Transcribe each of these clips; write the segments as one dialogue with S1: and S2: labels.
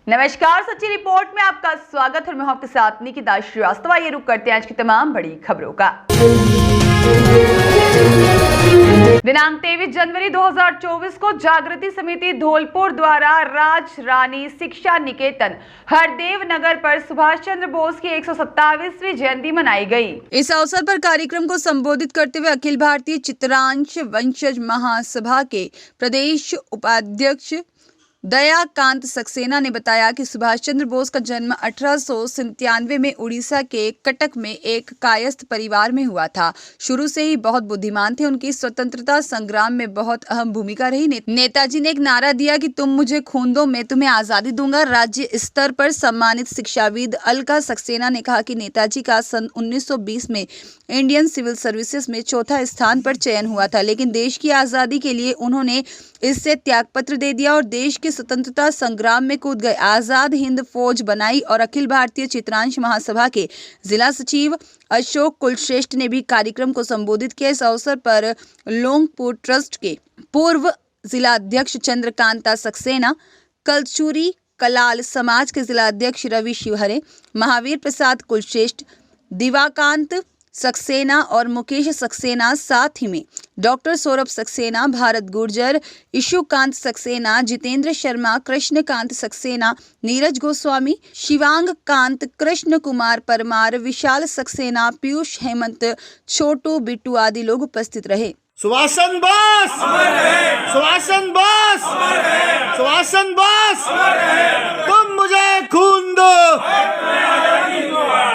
S1: नमस्कार, सच्ची रिपोर्ट में आपका स्वागत है। मैं हूं आपके साथ निकिता श्रीवास्तव। ये रुक करते हैं आज की तमाम बड़ी खबरों का। दिनांक 23 जनवरी 2024 को जागृति समिति धौलपुर द्वारा राज रानी शिक्षा निकेतन हरदेव नगर पर सुभाष चंद्र बोस की 127वीं जयंती मनाई गई। इस अवसर पर कार्यक्रम को संबोधित करते हुए अखिल भारतीय चित्रांश वंशज महासभा के प्रदेश उपाध्यक्ष दयाकांत सक्सेना ने बताया कि सुभाष चंद्र बोस का जन्म 1897 में उड़ीसा के कटक में एक कायस्थ परिवार में हुआ था। शुरू से ही बहुत बुद्धिमान थे। उनकी स्वतंत्रता संग्राम में बहुत अहम भूमिका रही। नेताजी ने एक नारा दिया कि तुम मुझे खून दो, मैं तुम्हें आजादी दूंगा। राज्य स्तर पर सम्मानित शिक्षाविद अलका सक्सेना ने कहा कि नेताजी का सन 1920 में इंडियन सिविल सर्विसेज में चौथा स्थान पर चयन हुआ था, लेकिन देश की आजादी के लिए उन्होंने इससे त्यागपत्र दे दिया और देश के स्वतंत्रता संग्राम में कूद गए। आजाद हिंद फौज बनाई और अखिल भारतीय चित्रांश महासभा के जिला सचिव अशोक कुलश्रेष्ठ ने भी कार्यक्रम को संबोधित किया। इस अवसर पर लोंगपुर ट्रस्ट के पूर्व जिलाध्यक्ष चंद्रकांता सक्सेना, कलचुरी कलाल समाज के जिलाध्यक्ष रवि शिवहरे, महावीर प्रसाद कुलश्रेष्ठ, दिवाकांत सक्सेना और मुकेश सक्सेना, साथ ही में डॉक्टर सौरभ सक्सेना, भारत गुर्जर, इशुकांत सक्सेना, जितेंद्र शर्मा, कृष्णकांत सक्सेना, नीरज गोस्वामी, शिवांग कांत, कृष्ण कुमार परमार, विशाल सक्सेना, पीयूष हेमंत, छोटू बिट्टू आदि लोग उपस्थित रहे।
S2: सुभाषचंद्र बोस सुभाषचंद्र बोस सुभाषचंद्र बोस, तुम मुझे खून दो,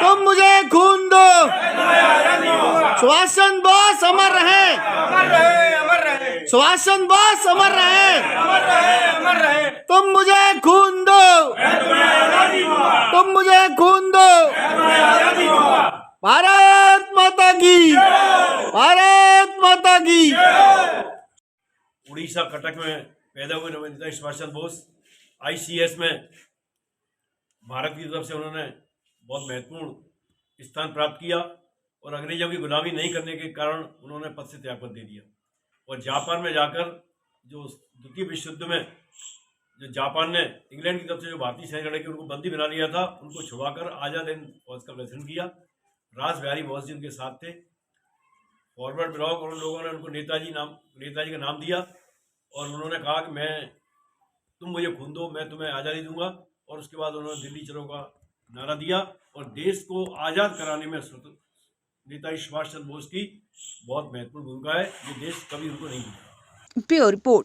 S2: तुम मुझे खून दो। सुभाषचंद्र बोस अमर रहे, सुभाषचंद्र बोस अमर रहे। तुम मुझे खून दो, तुम मुझे खून दो। भारत माता की, भारत माता की।
S3: उड़ीसा कटक में पैदा हुए नेताजी सुभाष चंद्र बोस आईसीएस में भारत की तरफ से उन्होंने बहुत महत्वपूर्ण स्थान प्राप्त किया और अंग्रेजों की गुलामी नहीं करने के कारण उन्होंने पद से त्यागपत्र दे दिया और जापान में जाकर जो द्वितीय विश्व युद्ध में जो जापान ने इंग्लैंड की तरफ से जो भारतीय सैनिक लड़के उनको बंदी बना लिया था, उनको छुड़ाकर आजाद हिंद फौज का गठन किया। रास बिहारी बोस जी उनके साथ थे। फॉरवर्ड ब्लॉक और उन लोगों ने उनको नेताजी का नाम दिया और उन्होंने कहा कि तुम मुझे खून दो, मैं तुम्हें आज़ादी दूंगा। और उसके बाद उन्होंने दिल्ली चलो का नारा दिया और देश को आज़ाद कराने में नेताजी सुभाष चंद्र बोस की बहुत महत्वपूर्ण भूमिका है। ये देश कभी उनको नहीं दिया।
S1: Bureau report.